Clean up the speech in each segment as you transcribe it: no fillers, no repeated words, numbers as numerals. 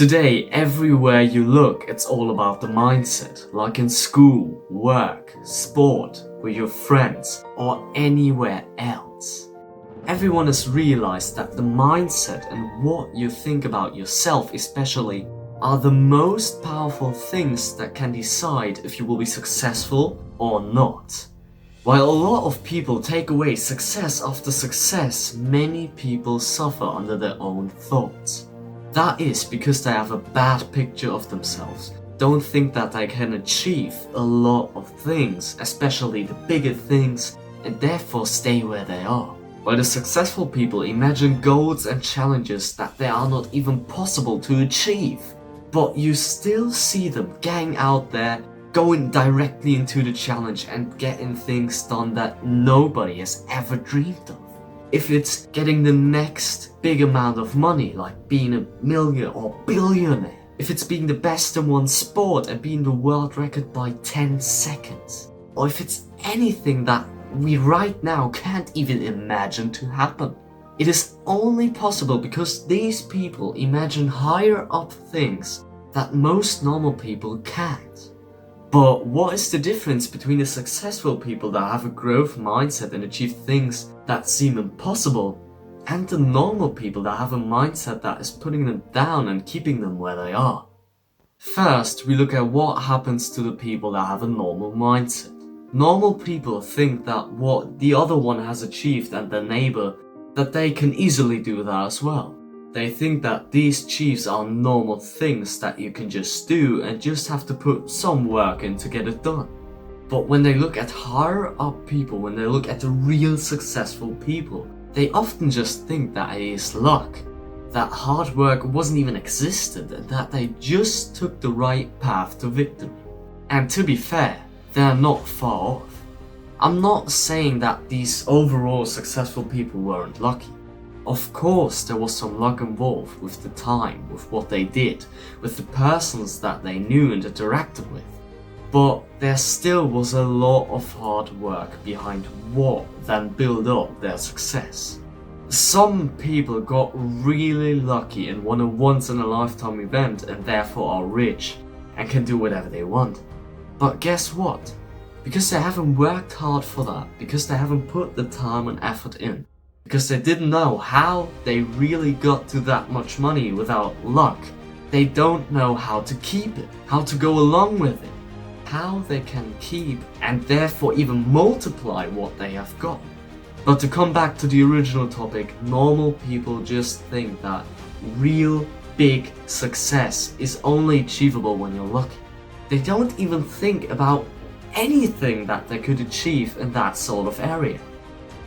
Today, everywhere you look, it's all about the mindset, like in school, work, sport, with your friends, or anywhere else. Everyone has realized that the mindset and what you think about yourself especially are the most powerful things that can decide if you will be successful or not. While a lot of people take away success after success, many people suffer under their own thoughts. That is because they have a bad picture of themselves, don't think that they can achieve a lot of things, especially the bigger things, and therefore stay where they are. While the successful people imagine goals and challenges that they are not even possible to achieve. But you still see them gang out there, going directly into the challenge and getting things done that nobody has ever dreamed of. If it's getting the next big amount of money, like being a millionaire or billionaire. If it's being the best in one sport and being the world record by 10 seconds. Or if it's anything that we right now can't even imagine to happen. It is only possible because these people imagine higher up things that most normal people can't. But what is the difference between the successful people that have a growth mindset and achieve things that seem impossible and the normal people that have a mindset that is putting them down and keeping them where they are? First, we look at what happens to the people that have a normal mindset. Normal people think that what the other one has achieved and their neighbor, that they can easily do that as well. They think that these achievements are normal things that you can just do and just have to put some work in to get it done. But when they look at higher up people, when they look at the real successful people, they often just think that it is luck, that hard work wasn't even existed and that they just took the right path to victory. And to be fair, they're not far off. I'm not saying that these overall successful people weren't lucky. Of course, there was some luck involved with the time, with what they did, with the persons that they knew and interacted with. But there still was a lot of hard work behind what then built up their success. Some people got really lucky and won a once-in-a-lifetime event and therefore are rich and can do whatever they want. But guess what? Because they haven't worked hard for that, because they haven't put the time and effort in, because they didn't know how they really got to that much money without luck. They don't know how to keep it, how to go along with it, how they can keep and therefore even multiply what they have got. But to come back to the original topic, normal people just think that real big success is only achievable when you're lucky. They don't even think about anything that they could achieve in that sort of area.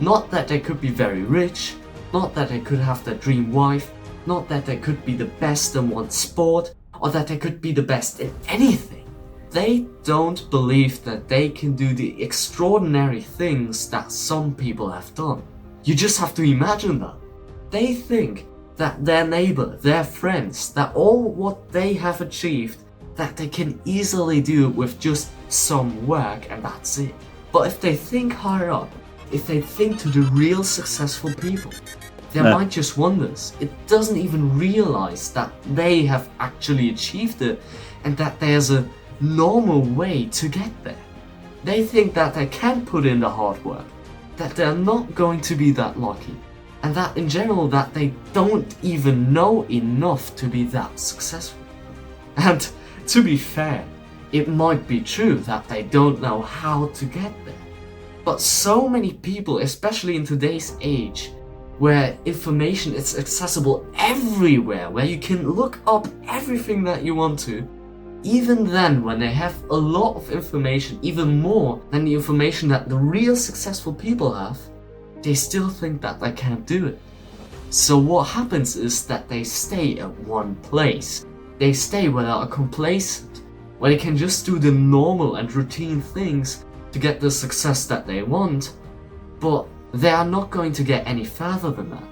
Not that they could be very rich, not that they could have their dream wife, not that they could be the best in one sport, or that they could be the best in anything. They don't believe that they can do the extraordinary things that some people have done. You just have to imagine that. They think that their neighbor, their friends, that all what they have achieved, that they can easily do with just some work and that's it. But if they think higher up, if they think to the real successful people, their mind just wonders. It doesn't even realize that they have actually achieved it and that there's a normal way to get there. They think that they can put in the hard work, that they're not going to be that lucky, and that in general that they don't even know enough to be that successful. And to be fair, it might be true that they don't know how to get there. But so many people, especially in today's age, where information is accessible everywhere, where you can look up everything that you want to, even then when they have a lot of information, even more than the information that the real successful people have, they still think that they can't do it. So what happens is that they stay at one place. They stay where they are complacent, where they can just do the normal and routine things to get the success that they want, but they are not going to get any further than that.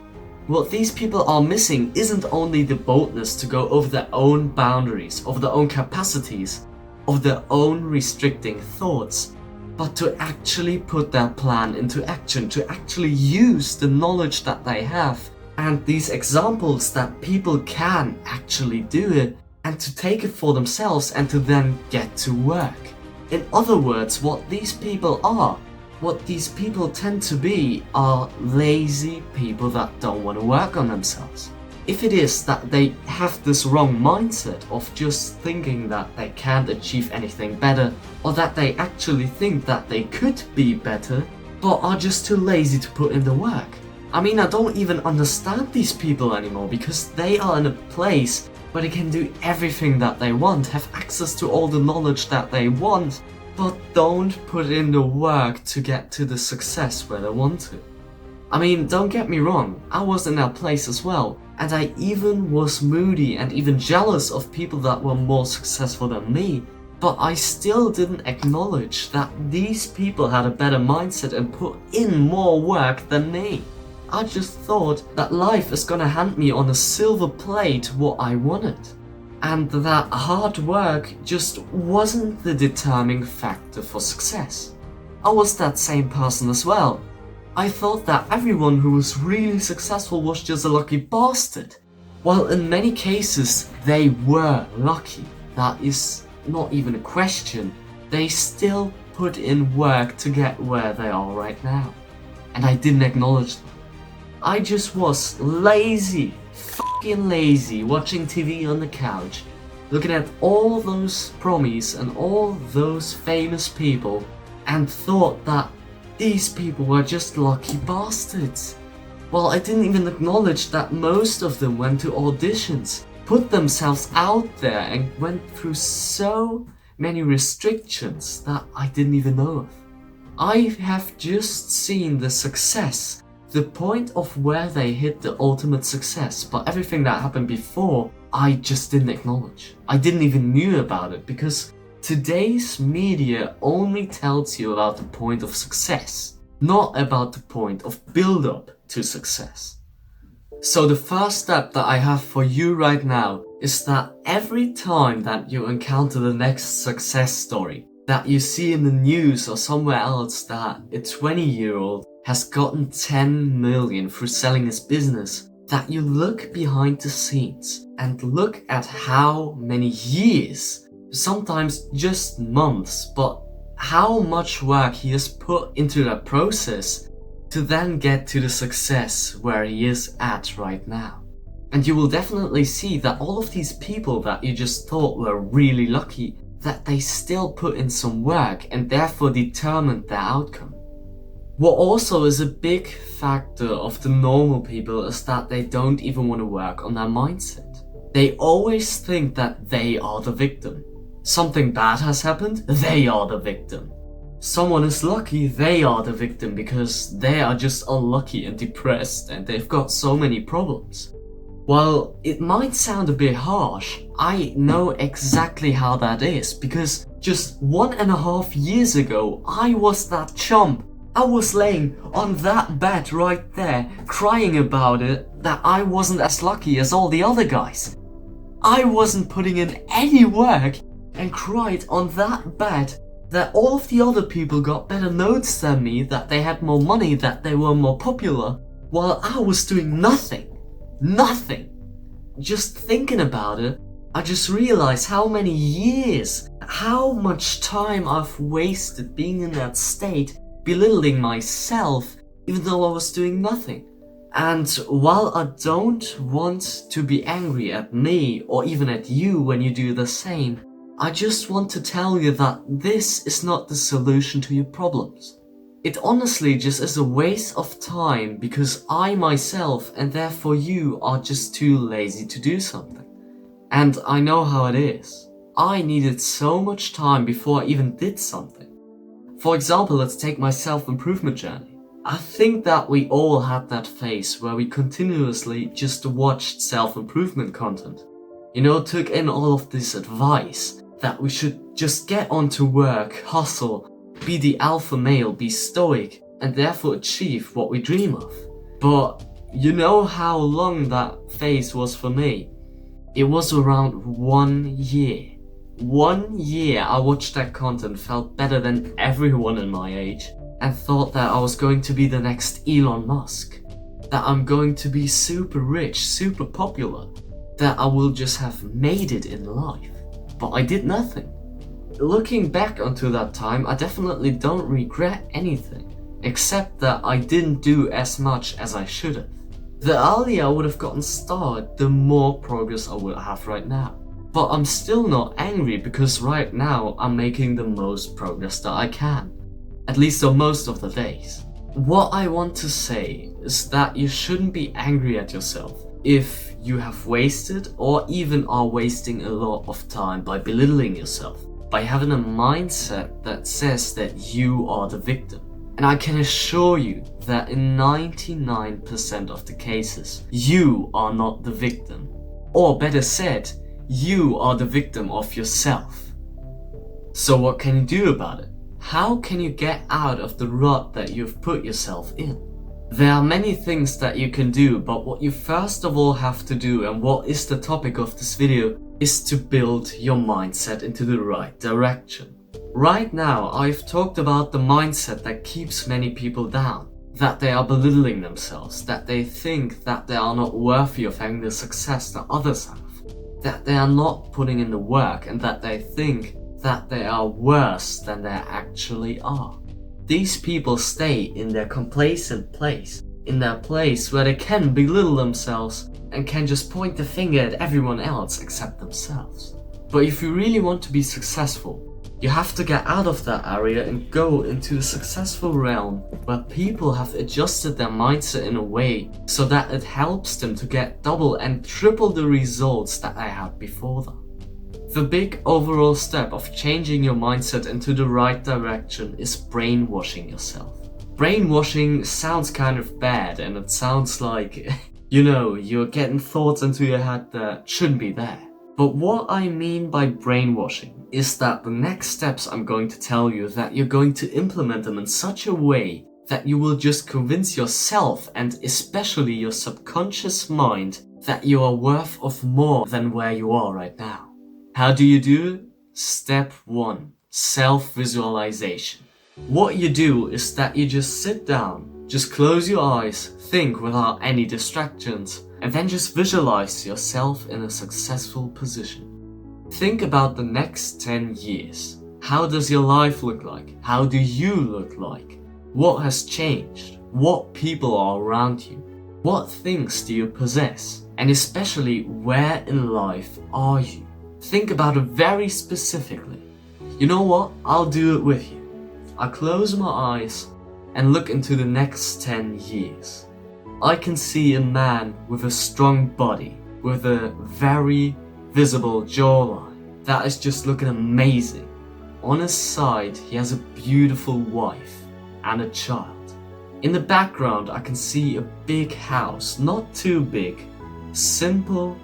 What these people are missing isn't only the boldness to go over their own boundaries, over their own capacities, of their own restricting thoughts, but to actually put their plan into action, to actually use the knowledge that they have and these examples that people can actually do it and to take it for themselves and to then get to work. In other words, what these people tend to be are lazy people that don't want to work on themselves. If it is that they have this wrong mindset of just thinking that they can't achieve anything better, or that they actually think that they could be better, but are just too lazy to put in the work. I mean, I don't even understand these people anymore, because they are in a place where they can do everything that they want, have access to all the knowledge that they want, but don't put in the work to get to the success where they want to. I mean, don't get me wrong, I was in that place as well, and I even was moody and even jealous of people that were more successful than me, but I still didn't acknowledge that these people had a better mindset and put in more work than me. I just thought that life is gonna hand me on a silver plate what I wanted, and that hard work just wasn't the determining factor for success. I was that same person as well. I thought that everyone who was really successful was just a lucky bastard. While in many cases they were lucky, that is not even a question, they still put in work to get where they are right now. And I didn't acknowledge them. I just was lazy, fucking lazy, watching TV on the couch, looking at all those promies and all those famous people, and thought that these people were just lucky bastards. Well, I didn't even acknowledge that most of them went to auditions, put themselves out there, and went through so many restrictions that I didn't even know of. I have just seen the success, the point of where they hit the ultimate success, but everything that happened before, I just didn't acknowledge. I didn't even knew about it, because today's media only tells you about the point of success, not about the point of build-up to success. So the first step that I have for you right now is that every time that you encounter the next success story, that you see in the news or somewhere else that a 20-year-old has gotten 10 million through selling his business, that you look behind the scenes and look at how many years, sometimes just months, but how much work he has put into that process to then get to the success where he is at right now. And you will definitely see that all of these people that you just thought were really lucky, that they still put in some work and therefore determined their outcome. What also is a big factor of the normal people is that they don't even want to work on their mindset. They always think that they are the victim. Something bad has happened, they are the victim. Someone is lucky, they are the victim because they are just unlucky and depressed and they've got so many problems. While it might sound a bit harsh, I know exactly how that is, because just 1.5 years ago, I was that chump. I was laying on that bed right there, crying about it, that I wasn't as lucky as all the other guys. I wasn't putting in any work and cried on that bed that all of the other people got better notes than me, that they had more money, that they were more popular, while I was doing nothing. Nothing. Just thinking about it, I just realized how many years, how much time I've wasted being in that state, belittling myself, even though I was doing nothing. And while I don't want to be angry at me or even at you when you do the same, I just want to tell you that this is not the solution to your problems. It honestly just is a waste of time because I myself and therefore you are just too lazy to do something. And I know how it is. I needed so much time before I even did something. For example, let's take my self-improvement journey. I think that we all had that phase where we continuously just watched self-improvement content. You know, took in all of this advice that we should just get on to work, hustle, be the alpha male, be stoic, and therefore achieve what we dream of. But you know how long that phase was for me? It was around 1 year. 1 year I watched that content, felt better than everyone in my age, and thought that I was going to be the next Elon Musk. that I'm going to be super rich, super popular, that I will just have made it in life. But I did nothing. Looking back onto that time, I definitely don't regret anything, except that I didn't do as much as I should have. The earlier I would have gotten started, the more progress I would have right now. But I'm still not angry because right now I'm making the most progress that I can, at least on most of the days. What I want to say is that you shouldn't be angry at yourself if you have wasted or even are wasting a lot of time by belittling yourself, by having a mindset that says that you are the victim. And I can assure you that in 99% of the cases, you are not the victim. Or better said, you are the victim of yourself. So what can you do about it? How can you get out of the rut that you've put yourself in? There are many things that you can do, but what you first of all have to do, and what is the topic of this video, is to build your mindset into the right direction. Right now, I've talked about the mindset that keeps many people down, that they are belittling themselves, that they think that they are not worthy of having the success that others have, that they are not putting in the work, and that they think that they are worse than they actually are. These people stay in their complacent place, in their place where they can belittle themselves and can just point the finger at everyone else except themselves. But if you really want to be successful, you have to get out of that area and go into the successful realm where people have adjusted their mindset in a way so that it helps them to get double and triple the results that they had before them. The big overall step of changing your mindset into the right direction is brainwashing yourself. Brainwashing sounds kind of bad, and it sounds like, you're getting thoughts into your head that shouldn't be there. But what I mean by brainwashing is that the next steps I'm going to tell you, that you're going to implement them in such a way that you will just convince yourself, and especially your subconscious mind, that you are worth of more than where you are right now. How do you do it? Step 1. Self-visualization. What you do is that you just sit down, just close your eyes, think without any distractions, and then just visualize yourself in a successful position. Think about the next 10 years. How does your life look like? How do you look like? What has changed? What people are around you? What things do you possess? And especially, where in life are you? Think about it very specifically. You know what? I'll do it with you. I close my eyes and look into the next 10 years. I can see a man with a strong body, with a very visible jawline that is just looking amazing. On his side, he has a beautiful wife and a child. In the background, I can see a big house, not too big, simple,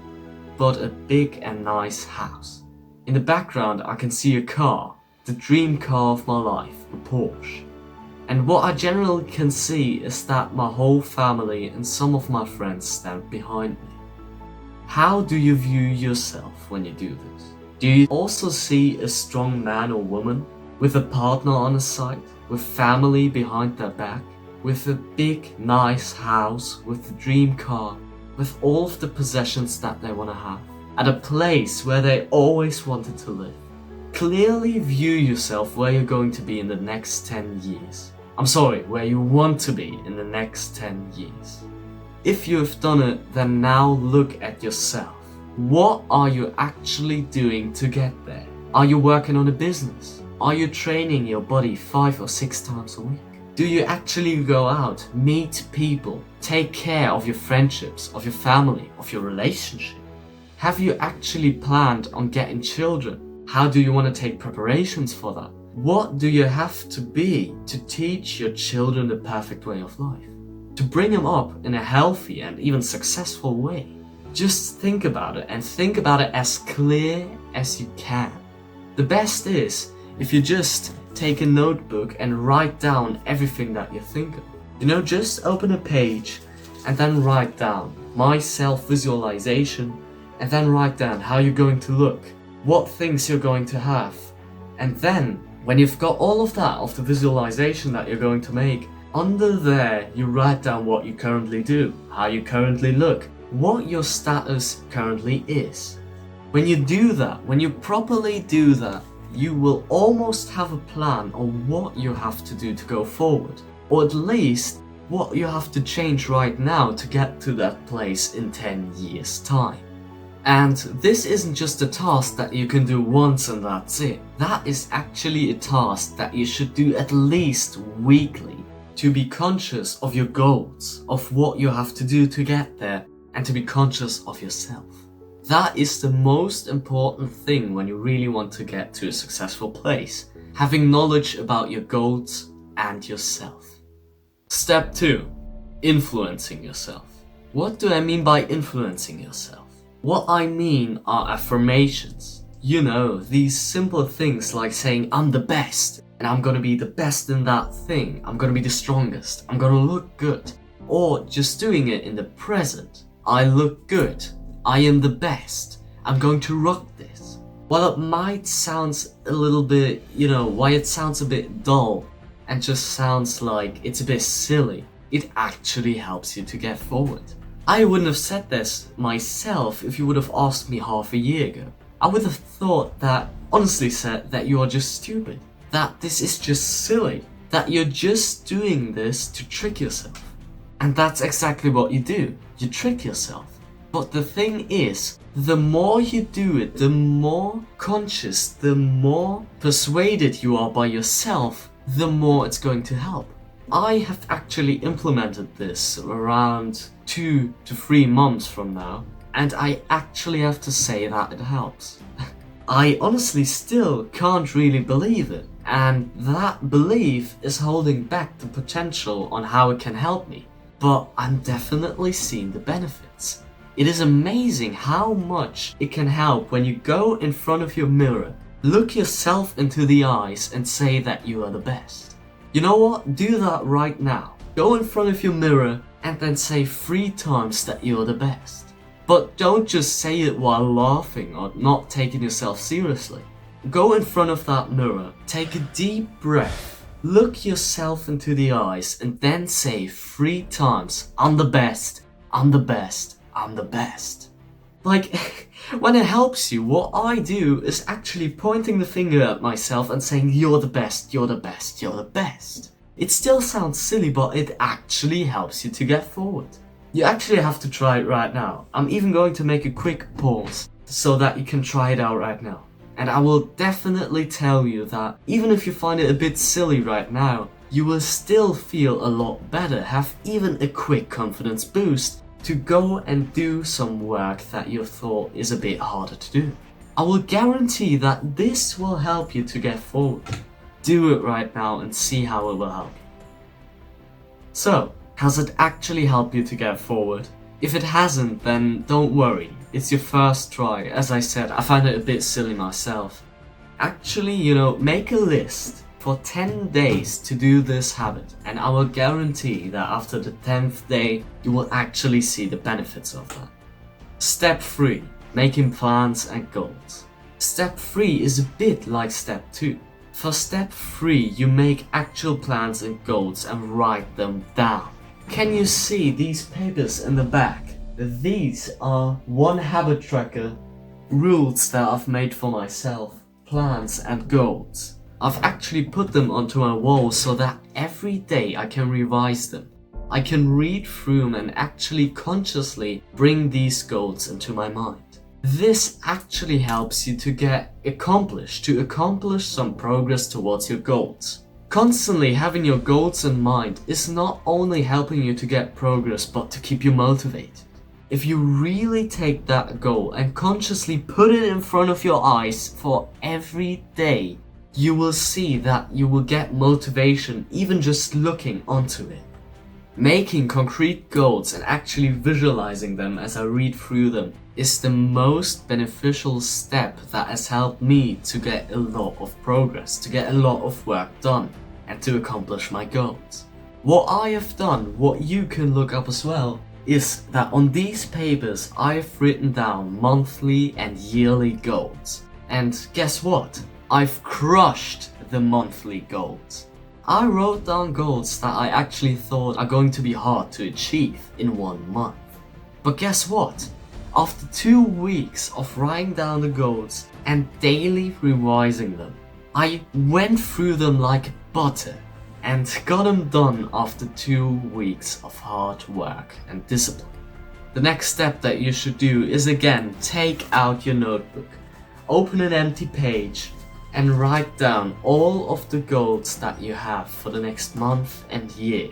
but a big and nice house. In the background, I can see a car, the dream car of my life, a Porsche. And what I generally can see is that my whole family and some of my friends stand behind me. How do you view yourself when you do this? Do you also see a strong man or woman with a partner on his side, with family behind their back, with a big nice house, with the dream car, with all of the possessions that they want to have, at a place where they always wanted to live? Clearly view yourself where you're going to be in the next 10 years. Where you want to be in the next 10 years. If you have done it, then now look at yourself. What are you actually doing to get there? Are you working on a business? Are you training your body 5 or 6 times a week? Do you actually go out, meet people, take care of your friendships, of your family, of your relationship? Have you actually planned on getting children? How do you want to take preparations for that? What do you have to be to teach your children the perfect way of life? To bring them up in a healthy and even successful way? Just think about it, and think about it as clear as you can. The best is if you just take a notebook and write down everything that you think of. Just open a page and then write down my self-visualization, and then write down how you're going to look, what things you're going to have. And then, when you've got all of that, of the visualization that you're going to make, Under there, you write down what you currently do, how you currently look, what your status currently is. When you do that, when you properly do that, you will almost have a plan on what you have to do to go forward, or at least what you have to change right now to get to that place in 10 years' time. And this isn't just a task that you can do once and that's it. That is actually a task that you should do at least weekly, to be conscious of your goals, of what you have to do to get there, and to be conscious of yourself. That is the most important thing when you really want to get to a successful place, having knowledge about your goals and yourself. Step 2. Influencing yourself. What do I mean by influencing yourself? What I mean are affirmations. You know, these simple things like saying, I'm the best, and I'm gonna be the best in that thing, I'm gonna be the strongest, I'm gonna look good. Or just doing it in the present. I look good, I am the best, I'm going to rock this. While it might sound a little bit, why it sounds a bit dull and just sounds like it's a bit silly, it actually helps you to get forward. I wouldn't have said this myself if you would have asked me half a year ago. I would have thought that, honestly said, that you are just stupid, that this is just silly, that you're just doing this to trick yourself. And that's exactly what you do, you trick yourself. But the thing is, the more you do it, the more conscious, the more persuaded you are by yourself, the more it's going to help. I have actually implemented this around 2 to 3 months from now, and I actually have to say that it helps. I honestly still can't really believe it, and that belief is holding back the potential on how it can help me. But I'm definitely seeing the benefits. It is amazing how much it can help when you go in front of your mirror, look yourself into the eyes and say that you are the best. You know what? Do that right now. Go in front of your mirror and then say 3 times that you're the best. But don't just say it while laughing or not taking yourself seriously. Go in front of that mirror, take a deep breath, look yourself into the eyes and then say 3 times, I'm the best, I'm the best, I'm the best. Like, when it helps you, what I do is actually pointing the finger at myself and saying, you're the best, you're the best, you're the best. It still sounds silly, but it actually helps you to get forward. You actually have to try it right now. I'm even going to make a quick pause so that you can try it out right now. And I will definitely tell you that even if you find it a bit silly right now, you will still feel a lot better, have even a quick confidence boost to go and do some work that you thought is a bit harder to do. I will guarantee that this will help you to get forward. Do it right now and see how it will help you. So, has it actually helped you to get forward? If it hasn't, then don't worry. It's your first try. As I said, I find it a bit silly myself. Actually, make a list for 10 days to do this habit, and I will guarantee that after the 10th day, you will actually see the benefits of that. Step 3. Making plans and goals. Step 3 is a bit like step 2. For step 3, you make actual plans and goals and write them down. Can you see these papers in the back? These are 1 habit tracker, rules that I've made for myself, plans and goals. I've actually put them onto my wall so that every day I can revise them. I can read through them and actually consciously bring these goals into my mind. This actually helps you to accomplish some progress towards your goals. Constantly having your goals in mind is not only helping you to get progress, but to keep you motivated. If you really take that goal and consciously put it in front of your eyes for every day, you will see that you will get motivation even just looking onto it. Making concrete goals and actually visualizing them as I read through them is the most beneficial step that has helped me to get a lot of progress, to get a lot of work done, and to accomplish my goals. What I have done, what you can look up as well, is that on these papers I've written down monthly and yearly goals. And guess what? I've crushed the monthly goals. I wrote down goals that I actually thought are going to be hard to achieve in 1 month. But guess what? After 2 weeks of writing down the goals and daily revising them, I went through them like butter and got them done after 2 weeks of hard work and discipline. The next step that you should do is again take out your notebook, open an empty page, and write down all of the goals that you have for the next month and year.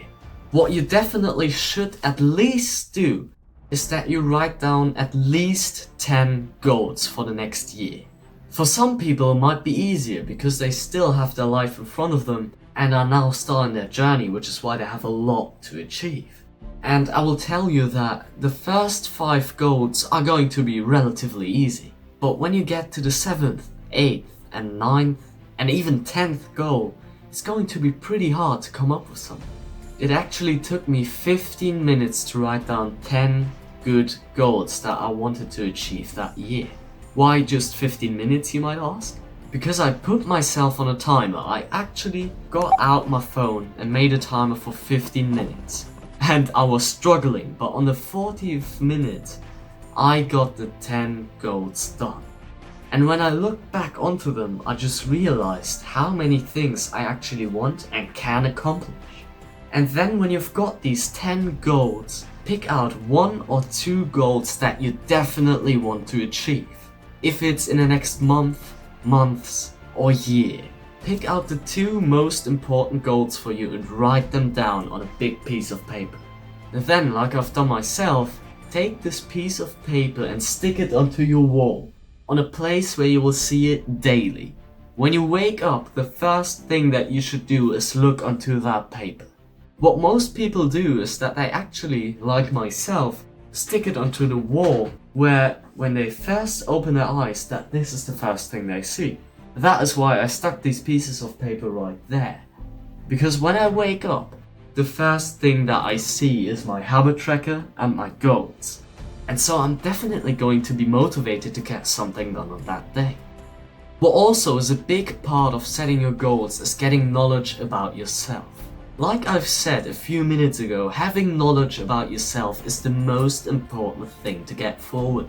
What you definitely should at least do is that you write down at least 10 goals for the next year. For some people it might be easier because they still have their life in front of them and are now starting their journey, which is why they have a lot to achieve. And I will tell you that the first 5 goals are going to be relatively easy. But when you get to the 7th, 8th and 9th and even 10th goal, it's going to be pretty hard to come up with something. It actually took me 15 minutes to write down 10 good goals that I wanted to achieve that year. Why just 15 minutes, you might ask? Because I put myself on a timer. I actually got out my phone and made a timer for 15 minutes. And I was struggling, but on the 40th minute, I got the 10 goals done. And when I look back onto them, I just realized how many things I actually want and can accomplish. And then when you've got these 10 goals, pick out 1 or 2 goals that you definitely want to achieve. If it's in the next month, months, or year, pick out the 2 most important goals for you and write them down on a big piece of paper. And then, like I've done myself, take this piece of paper and stick it onto your wall, on a place where you will see it daily. When you wake up, the first thing that you should do is look onto that paper. What most people do is that they actually, like myself, stick it onto the wall where when they first open their eyes, that this is the first thing they see. That is why I stuck these pieces of paper right there. Because when I wake up, the first thing that I see is my habit tracker and my goals. And so I'm definitely going to be motivated to get something done on that day. What also is a big part of setting your goals is getting knowledge about yourself. Like I've said a few minutes ago, having knowledge about yourself is the most important thing to get forward.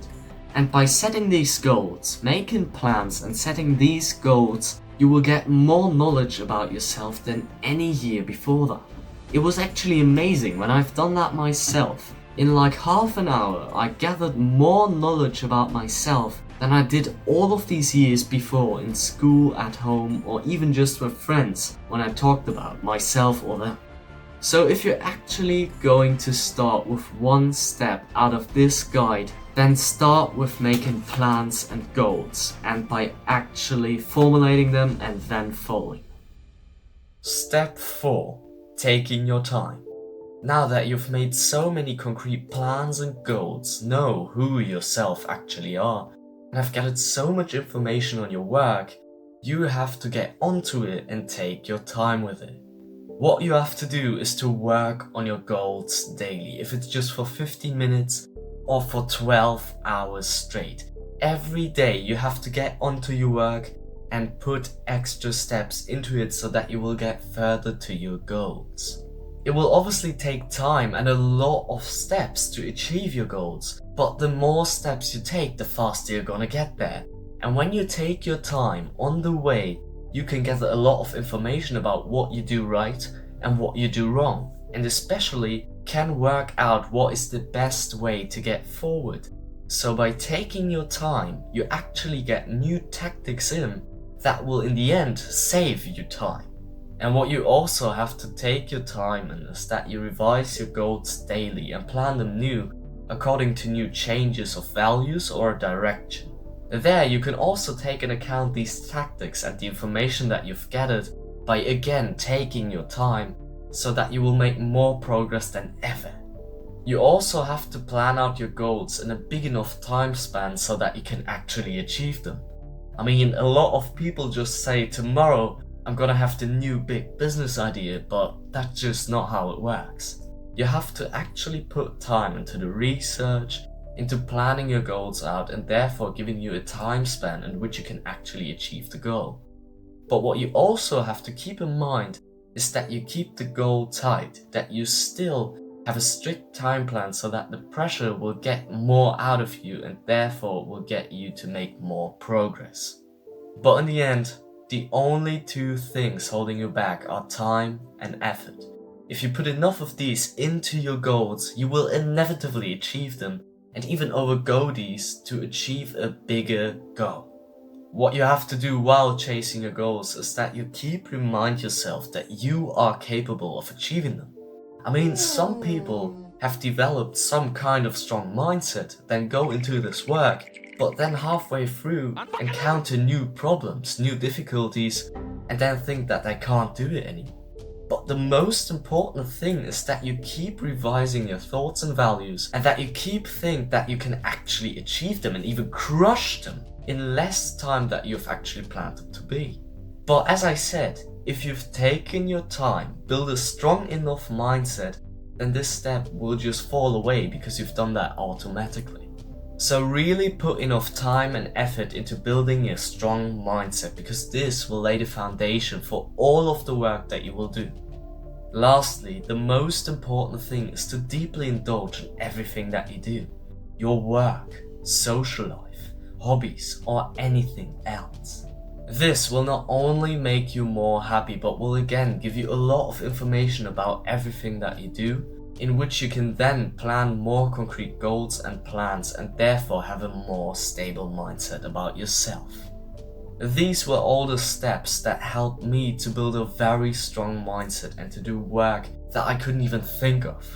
And by setting these goals, making plans and setting these goals, you will get more knowledge about yourself than any year before that. It was actually amazing when I've done that myself. In like half an hour, I gathered more knowledge about myself than I did all of these years before in school, at home, or even just with friends when I talked about myself or them. So if you're actually going to start with 1 step out of this guide, then start with making plans and goals, and by actually formulating them and then following. Step 4. Taking your time. Now that you've made so many concrete plans and goals, know who yourself actually are, and have gathered so much information on your work, you have to get onto it and take your time with it. What you have to do is to work on your goals daily, if it's just for 15 minutes or for 12 hours straight. Every day you have to get onto your work and put extra steps into it so that you will get further to your goals. It will obviously take time and a lot of steps to achieve your goals, but the more steps you take, the faster you're gonna get there. And when you take your time on the way, you can gather a lot of information about what you do right and what you do wrong, and especially can work out what is the best way to get forward. So by taking your time, you actually get new tactics in that will in the end save you time. And what you also have to take your time in is that you revise your goals daily and plan them new according to new changes of values or direction. There you can also take into account these tactics and the information that you've gathered by again taking your time so that you will make more progress than ever. You also have to plan out your goals in a big enough time span so that you can actually achieve them. I mean, a lot of people just say tomorrow I'm gonna have the new big business idea, but that's just not how it works. You have to actually put time into the research, into planning your goals out, and therefore giving you a time span in which you can actually achieve the goal. But what you also have to keep in mind is that you keep the goal tight, that you still have a strict time plan so that the pressure will get more out of you and therefore will get you to make more progress. But in the end, the only two things holding you back are time and effort. If you put enough of these into your goals, you will inevitably achieve them and even overgo these to achieve a bigger goal. What you have to do while chasing your goals is that you remind yourself that you are capable of achieving them. I mean, some people have developed some kind of strong mindset, then go into this work, but then halfway through encounter new problems, new difficulties, and then think that they can't do it anymore. But the most important thing is that you keep revising your thoughts and values, and that you keep thinking that you can actually achieve them and even crush them in less time than you've actually planned them to be. But as I said, if you've taken your time, build a strong enough mindset, then this step will just fall away because you've done that automatically. So really put enough time and effort into building a strong mindset, because this will lay the foundation for all of the work that you will do. Lastly, the most important thing is to deeply indulge in everything that you do. Your work, social life, hobbies, or anything else. This will not only make you more happy, but will again give you a lot of information about everything that you do, in which you can then plan more concrete goals and plans and therefore have a more stable mindset about yourself. These were all the steps that helped me to build a very strong mindset and to do work that I couldn't even think of.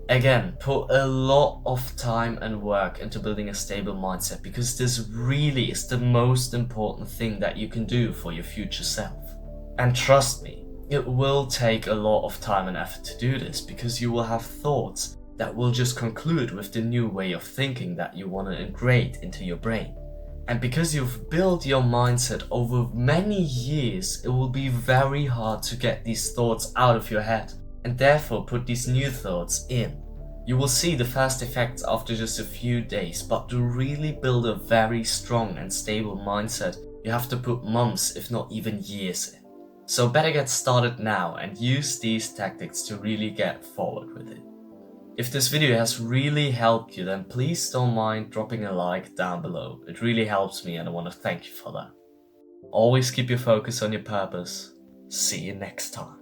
Again, put a lot of time and work into building a stable mindset, because this really is the most important thing that you can do for your future self. And trust me, it will take a lot of time and effort to do this, because you will have thoughts that will just conclude with the new way of thinking that you want to integrate into your brain. And because you've built your mindset over many years, it will be very hard to get these thoughts out of your head and therefore put these new thoughts in. You will see the fast effects after just a few days, but to really build a very strong and stable mindset, you have to put months, if not even years in. So better get started now and use these tactics to really get forward with it. If this video has really helped you, then please don't mind dropping a like down below. It really helps me and I want to thank you for that. Always keep your focus on your purpose. See you next time.